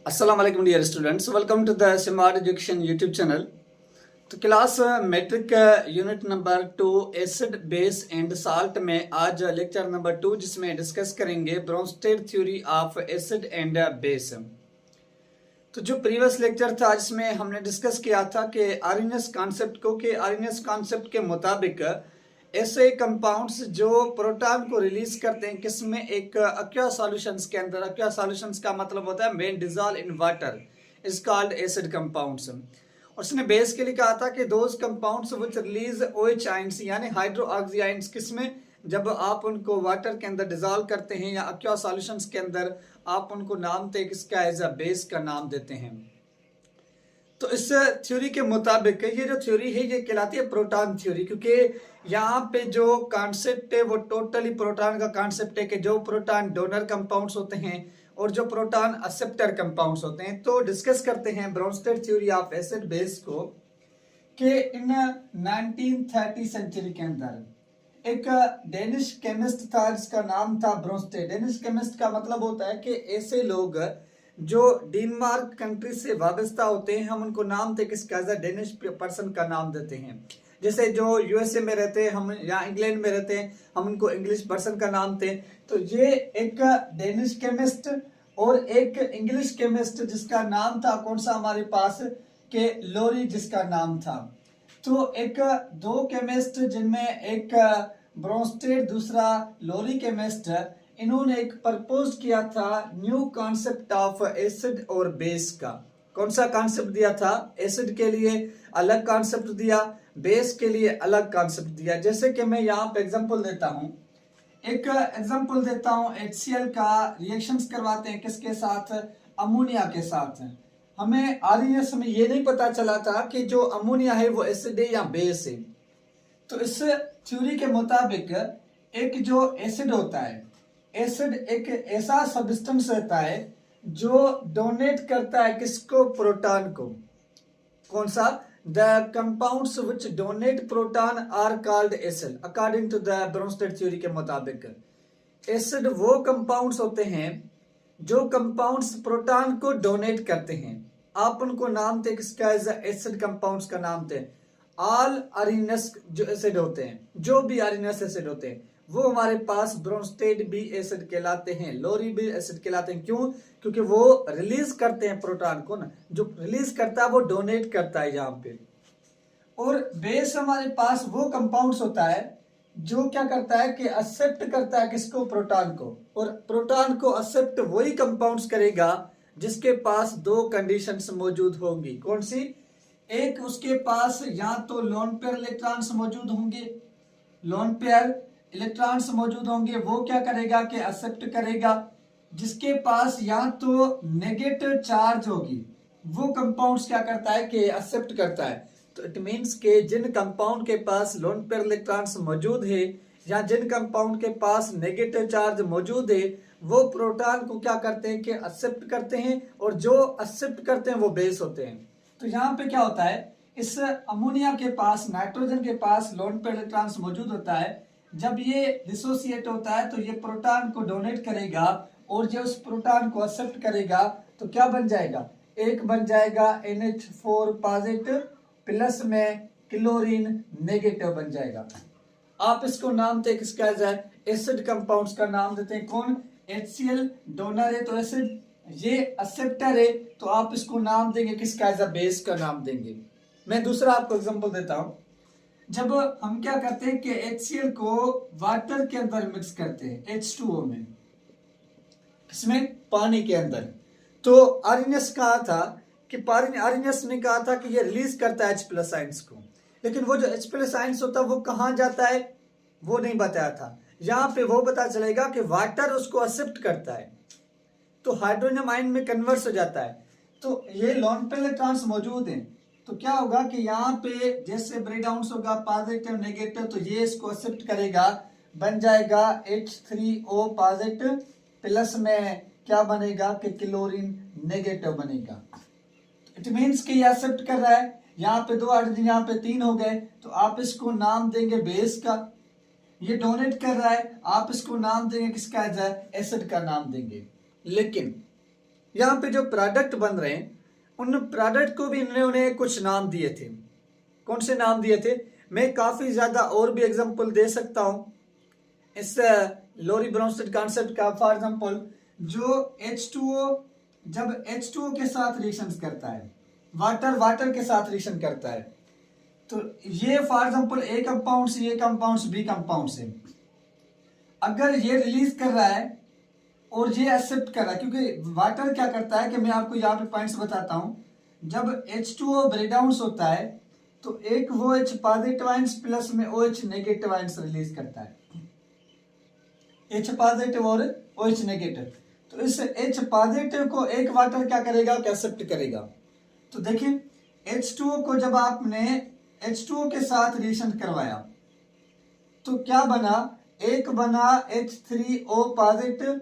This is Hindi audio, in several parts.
अस्सलाम वालेकुम dear students, welcome to the smart education YouTube channel. तो class matric unit number 2 acid base and salt में आज लेक्चर नंबर 2 जिसमें डिस्कस करेंगे Bronsted theory of acid and base. तो जो प्रीवियस लेक्चर था जिसमें हमने डिस्कस किया था कि आरएनएस कॉन्सेप्ट के मुताबिक ऐसे कंपाउंड्स जो प्रोटॉन को रिलीज करते हैं किसमें, एक एक्वा सॉल्यूशंस के अंदर। एक्वा सॉल्यूशंस का मतलब होता है main dissolve in water is called acid compounds. और उसने बेस के लिए कहा था कि those compounds which release OH ions यानी हाइड्रो ऑक्सी आयंस किसमें, जब आप उनको वाटर के अंदर डिजॉल्व करते हैं या एक्वा सॉल्यूशंस के अंदर आप उनको नाम देते किसका, एज अ बेस का नाम देते हैं। तो इस थ्योरी के मुताबिक ये जो थ्योरी है ये कहलाती है प्रोटॉन थ्योरी, क्योंकि यहाँ पे जो कॉन्सेप्ट है वो टोटली प्रोटॉन का कॉन्सेप्ट है कि जो प्रोटॉन डोनर कंपाउंड्स होते हैं और जो प्रोटॉन एक्सेप्टर कंपाउंड्स होते हैं। तो डिस्कस करते हैं Bronsted theory of acid base को कि इन 1930 सेंचुरी के अंदर एक डेनिश केमिस्ट था जिसका नाम था ब्रोंस्टेड। डेनिश केमिस्ट का मतलब होता है कि ऐसे लोग जो डेनमार्क कंट्री से वाबस्ता होते हैं हम उनको नाम देते किसका, डेनिश पर्सन का नाम देते हैं। जैसे जो यूएसए में रहते हैं हम या इंग्लैंड में रहते हैं हम उनको इंग्लिश पर्सन का नाम देते। तो ये एक डेनिश केमिस्ट और एक इंग्लिश केमिस्ट जिसका नाम था कौन सा हमारे पास के लोरी जिसका नाम था। तो एक दो केमिस्ट जिनमें एक ब्रोंस्टेड दूसरा लोरी केमिस्ट, इन्होंने एक प्रपोज किया था न्यू कॉन्सेप्ट ऑफ एसिड और बेस का। कौन सा कॉन्सेप्ट दिया था? एसिड के लिए अलग कॉन्सेप्ट दिया, बेस के लिए अलग कॉन्सेप्ट दिया। जैसे कि मैं यहाँ पे एग्जांपल देता हूँ, एक एग्जांपल देता हूँ HCl का रिएक्शंस करवाते हैं किसके साथ, अमोनिया के साथ। हमें आरएनएस में ये नहीं पता चला था कि जो अमोनिया है वो एसिड है या बेस है। तो इस थ्योरी के मुताबिक एक जो एसिड होता है, एसिड एक ऐसा सब्सटेंस रहता है जो डोनेट करता है किसको, प्रोटॉन को। कौन सा? The compounds which donate proton are called acid according to the Bronsted theory के मुताबिक। एसिड वो कंपाउंड्स होते हैं जो कंपाउंड्स प्रोटॉन को डोनेट करते हैं, आप उनको नाम थे किसका, एसिड कंपाउंड्स का नाम थे। ऑल आरएनएस जो एसिड होते हैं, जो भी आरएनएस एसिड होते हैं वो हमारे पास ब्रोंस्टेड भी एसिड कहलाते हैं, लोरी भी एसिड कहलाते हैं। क्यों? क्योंकि वो रिलीज करते हैं प्रोटॉन को ना, जो रिलीज करता है वो डोनेट करता है यहाँ पे। और बेस हमारे पास वो कंपाउंड्स होता है जो क्या करता है कि एक्सेप्ट करता है किसको, प्रोटॉन को। और प्रोटॉन को एक्सेप्ट वही कंपाउंड्स करेगा जिसके पास दो कंडीशंस मौजूद होंगी। कौन सी? एक, उसके पास या तो लोन पेयर इलेक्ट्रॉन्स मौजूद होंगे, लोन पेयर इलेक्ट्रॉन्स मौजूद होंगे, वो क्या करेगा कि एक्सेप्ट करेगा। जिसके पास या तो नेगेटिव चार्ज होगी वो कंपाउंड्स क्या करता है कि एक्सेप्ट करता है। तो इट मींस के जिन कंपाउंड के पास लोन पेयर इलेक्ट्रॉन्स मौजूद है या जिन कंपाउंड के पास नेगेटिव चार्ज मौजूद है वो प्रोटॉन को क्या करते हैं कि एक्सेप्ट करते हैं, और जो एक्सेप्ट करते हैं वो बेस होते हैं। तो यहाँ पे क्या होता है, इस अमोनिया के पास, नाइट्रोजन के पास लोन पेयर इलेक्ट्रॉन्स मौजूद होता है। जब ये डिसोसिएट होता है तो ये प्रोटॉन को डोनेट करेगा और जो उस प्रोटॉन को एक्सेप्ट करेगा तो क्या बन जाएगा, एक बन जाएगा NH4 पॉजिटिव प्लस में क्लोरीन नेगेटिव बन जाएगा। आप इसको नाम दे किसका जाए, एसिड कंपाउंड्स का नाम देते हैं। कौन? HCl डोनर है तो एसिड, ये एक्सेप्टर है तो आप इसको नाम देंगे किसका, एज अ बेस का नाम देंगे। मैं दूसरा आपको एग्जांपल देता हूं। जब हम क्या करते हैं कि HCl को वाटर के अंदर मिक्स करते हैं H2O में, इसमें पानी के अंदर, तो आरएनएस कहा था कि आरएनएस ने कहा था कि ये रिलीज करता है H+ आयंस को, लेकिन वो जो H+ आयंस होता है वो कहां जाता है वो नहीं बताया था। यहाँ पे वो पता चलेगा कि वाटर उसको एक्सेप्ट करता है तो हाइड्रोनियम आयन में कन्वर्ट हो जाता है। तो ये लोन पेयर इलेक्ट्रॉन्स मौजूद हैं तो क्या होगा कि यहाँ पे जैसे ब्रेक डाउन होगा पॉजिटिव नेगेटिव, तो ये इसको एक्सेप्ट करेगा, बन जाएगा H3O पॉजिटिव प्लस में क्या बनेगा कि क्लोरीन नेगेटिव बनेगा। इट मींस कि ये एक्सेप्ट कर रहा है। यहाँ पे दो हाइड्रोजन, यहाँ पे 3 हो गए तो आप इसको नाम देंगे बेस का। ये डोनेट कर रहा है, आप इसको नाम देंगे किसका, एसिड का नाम देंगे। लेकिन यहाँ पे जो प्रोडक्ट बन रहे हैं उन प्रोडक्ट को भी इन्होंने कुछ नाम दिए थे। कौन से नाम दिए थे? मैं काफी ज्यादा और भी एग्जांपल दे सकता हूं इस लोरी ब्रोंस्टेड कॉन्सेप्ट का। फॉर एग्जांपल जो H2O जब H2O के साथ रिएक्शन करता है, वाटर के साथ रिएक्शन करता है, तो ये फॉर एग्जांपल ए कंपाउंड से ये कंपाउंड बी कंपाउंड से अगर ये रिलीज कर रहा है और ये एक्सेप्ट कर रहा है, क्योंकि वाटर क्या करता है कि मैं आपको यहाँ पे पॉइंट्स बताता हूं। जब H2O ब्रेकडाउन होता है तो एक वो OH पॉजिटिव आयंस प्लस में OH नेगेटिव आयंस रिलीज करता है, H पॉजिटिव और OH नेगेटिव। तो इस H पॉजिटिव को एक वाटर क्या करेगा, एक्सेप्ट करेगा। तो देखिए H2O को जब आपने H2O के साथ रिएक्शन करवाया तो क्या बना, एक बना H3O पॉजिटिव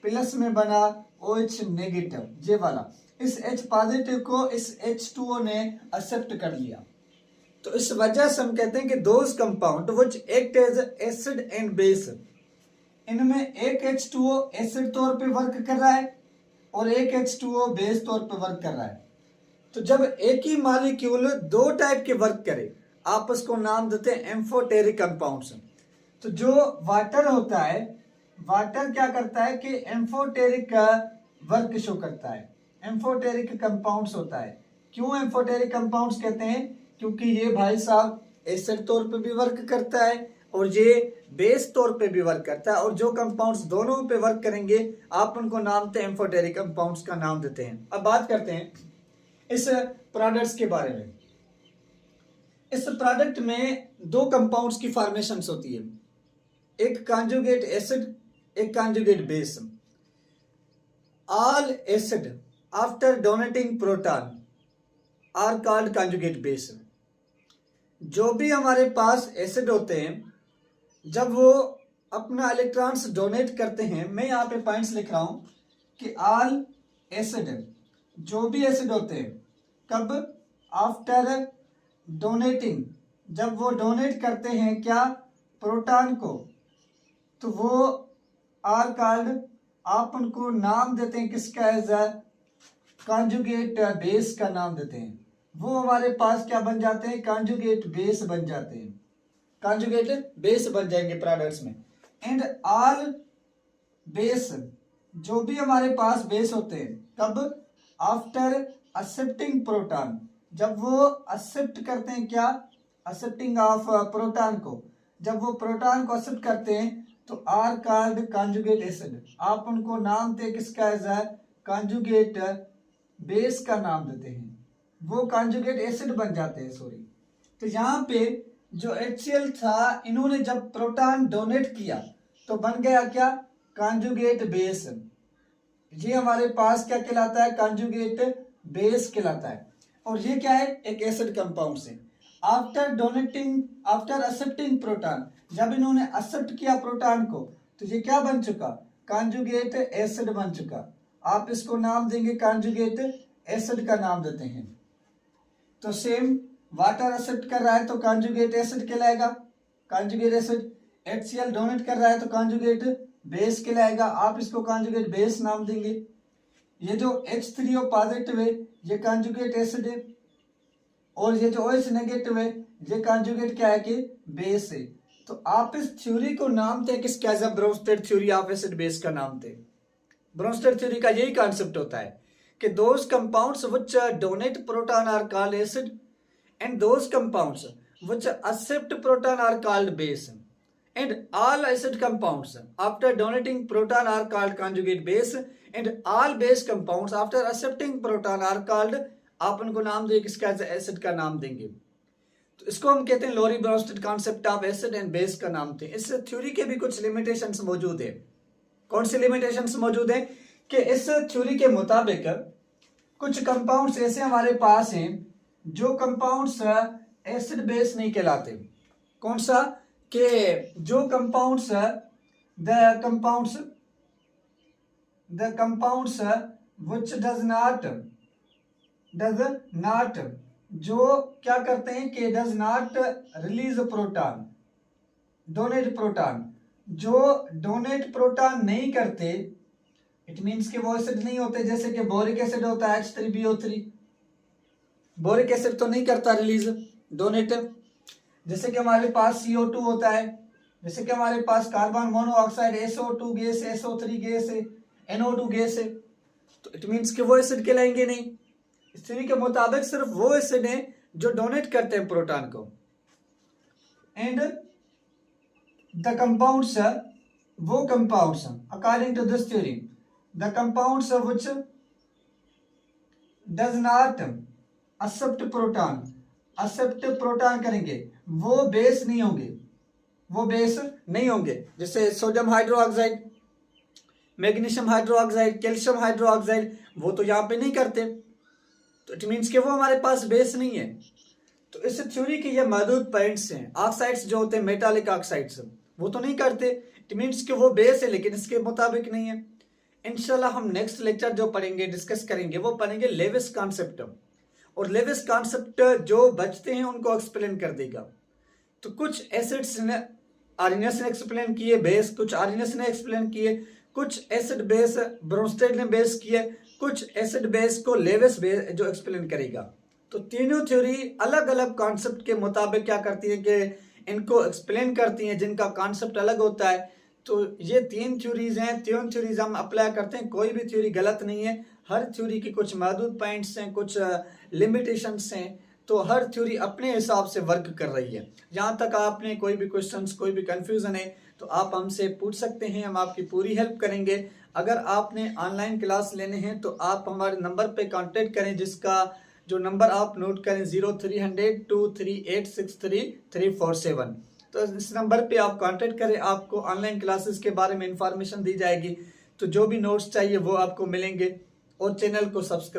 प्लस में बना OH नेगेटिव, ये वाला। इस H पॉजिटिव को इस H2O ने एक्सेप्ट कर लिया। तो इस वजह से हम कहते हैं कि those compound which act as acid and base, इनमें एक H2O एसिड तौर पे वर्क कर रहा है और एक H2O बेस तौर पे वर्क कर रहा है। तो जब एक ही मॉलिक्यूल दो टाइप के वर्क करे, आप उसको नाम देते हैं एम्फोटेरिक कंपाउंड्स। तो जो वाटर होता है, वाटर क्या करता है कि एम्फोटेरिक का वर्क शो करता है, एम्फोटेरिक कंपाउंड्स होता है। क्यों एम्फोटेरिक कंपाउंड्स कहते हैं? क्योंकि ये भाई साहब एसिड तौर पे भी वर्क करता है और ये बेस तौर पे भी वर्क करता है, और जो कंपाउंड्स दोनों पे वर्क करेंगे आप उनको नाम देते हैं एम्फोटेरिक कंपाउंड्स का नाम देते हैं। अब बात करते हैं इस प्रोडक्ट्स के बारे में। इस प्रोडक्ट में दो कंपाउंड्स की फॉर्मेशन होती है, एक कॉन्जुगेट एसिड, एक conjugate base. All acid after donating proton are called conjugate base. जो भी हमारे पास एसिड होते हैं जब वो अपना इलेक्ट्रॉन्स डोनेट करते हैं, मैं यहाँ पे पॉइंट्स लिख रहा हूं कि ऑल एसिड, जो भी एसिड होते हैं, कब? आफ्टर डोनेटिंग, जब वो डोनेट करते हैं क्या? प्रोटॉन को, तो वो आर कॉल्ड, आप उनको नाम देते हैं किसका? एज अ कॉन्जुगेट बेस का नाम देते हैं। वो हमारे पास क्या बन जाते हैं? कॉन्जुगेट बेस बन जाते हैं, कॉन्जुगेट बेस बन जाएंगे प्रोडक्ट्स में। एंड ऑल बेस, जो भी हमारे पास बेस होते हैं, कब? आफ्टर एक्सेप्टिंग प्रोटॉन, जब वो एक्सेप्ट करते हैं क्या? एक्सेप्टिंग ऑफ प्रोटॉन को, जब वो प्रोटॉन को एक्सेप्ट करते हैं तो आर कॉल्ड कॉन्जुगेट एसिड। आप उनको नाम देते किसका? एज अ कॉन्जुगेट बेस का नाम देते हैं, वो कॉन्जुगेट एसिड बन जाते हैं, सॉरी। तो यहाँ पे जो HCl था, इन्होंने जब प्रोटॉन डोनेट किया तो बन गया क्या? Conjugate base. ये हमारे पास क्या कहलाता है? कॉन्जुगेट बेस कहलाता है। और ये क्या है? एक एसिड कंपाउंड से after donating, after accepting proton, जब इन्होंने एक्सेप्ट किया प्रोटॉन को तो ये क्या बन चुका? कॉन्जुगेट एसिड बन चुका। आप इसको नाम देंगे कॉन्जुगेट एसिड का नाम देते हैं। तो सेम वाटर एक्सेप्ट कर रहा है तो कॉन्जुगेट एसिड कहलाएगा, कॉन्जुगेट एसिड। HCl डोनेट कर रहा है तो कॉन्जुगेट बेस कहलाएगा, आप इसको कॉन्जुगेट बेस नाम देंगे। ये जो H3O पॉजिटिव है ये कॉन्जुगेट एसिड है, और ये जो OH नेगेटिव है ये कॉन्जुगेट क्या है कि बेस है। तो आप इस थ्योरी को नाम दें किसका? As a Bronsted theory of acid base का नाम दें। ब्रोंस्टेड थ्योरी का यही कॉन्सेप्ट होता है कि those compounds which donate proton are called acid and those compounds which accept proton are called base, and all acid compounds after donating proton are called conjugate base, and all base compounds after accepting proton are called, आप उनको नाम देंगे किसका? एसिड का नाम देंगे। तो इसको हम कहते हैं Lowry Bronsted concept of acid and base का नाम थे। इस थ्योरी के भी कुछ लिमिटेशंस मौजूद है। कौन सी लिमिटेशंस मौजूद है? कि इस थ्योरी के मुताबिक कुछ कंपाउंड्स ऐसे हमारे पास हैं जो कंपाउंड्स एसिड बेस नहीं कहलाते। कौन सा? के जो compounds the compounds which does not, जो क्या करते हैं कि does not release proton, donate proton, जो डोनेट प्रोटॉन नहीं करते इट मीन्स कि वो एसिड नहीं होते, जैसे कि बोरिक एसिड होता है H3BO3, बोरिक एसिड तो नहीं करता रिलीज डोनेट। जैसे कि हमारे पास CO2 होता है, जैसे कि हमारे पास carbon monoxide SO2 gas, SO3 gas है, NO2 गैस है, तो इट मीन्स कि वो एसिड कहलाएंगे नहीं। इस थ्योरी के मुताबिक सिर्फ वो एसिड हैं जो डोनेट करते हैं प्रोटॉन को। एंड द कंपाउंड्स, वो compounds according to this theory, the compounds which does not accept proton, accept proton करेंगे, वो बेस नहीं होंगे, वो बेस नहीं होंगे। जैसे sodium hydroxide, magnesium hydroxide, calcium hydroxide, वो तो यहाँ पे नहीं करते, तो इट मीन्स कि वो हमारे पास बेस नहीं है। तो इस थ्योरी के ये मौजूद पॉइंट्स हैं। ऑक्साइड्स जो होते हैं मेटालिक ऑक्साइड्स, वो तो नहीं करते, इट मीन्स कि वो बेस है लेकिन इसके मुताबिक नहीं है। इंशाल्लाह हम नेक्स्ट लेक्चर जो पढ़ेंगे, डिस्कस करेंगे, वो पढ़ेंगे लेविस कॉन्सेप्ट, और लेविस कॉन्सेप्ट जो बचते हैं उनको एक्सप्लेन कर देगा। तो कुछ एसिड्स ने आर्यनस ने एक्सप्लेन किए बेस, कुछ आर्यनस ने एक्सप्लेन किए, कुछ एसिड बेस ब्रोंस्टेड ने बेस किए, कुछ एसिड बेस को लेविस बेस जो एक्सप्लेन करेगा। तो तीनों थ्योरी अलग अलग कॉन्सेप्ट के मुताबिक क्या करती है कि इनको एक्सप्लेन करती हैं, जिनका कॉन्सेप्ट अलग होता है। तो ये तीन थ्योरीज हैं, तीन थ्योरीज हम अप्लाई करते हैं, कोई भी थ्योरी गलत नहीं है। हर थ्योरी की कुछ मौजूद पॉइंट्स हैं, कुछ लिमिटेशंस हैं, तो हर थ्योरी अपने हिसाब से वर्क कर रही है। जहाँ तक आपने कोई भी क्वेश्चंस, कोई भी कंफ्यूजन है तो आप हमसे पूछ सकते हैं, हम आपकी पूरी हेल्प करेंगे। अगर आपने ऑनलाइन क्लास लेने हैं तो आप हमारे नंबर पे कांटेक्ट करें, जिसका जो नंबर आप नोट करें 0300-23863-347। तो इस नंबर पे आप कांटेक्ट करें, आपको ऑनलाइन क्लासेस के बारे में इंफॉर्मेशन दी जाएगी। तो जो भी नोट्स चाहिए वो आपको मिलेंगे, और चैनल को सब्सक्राइब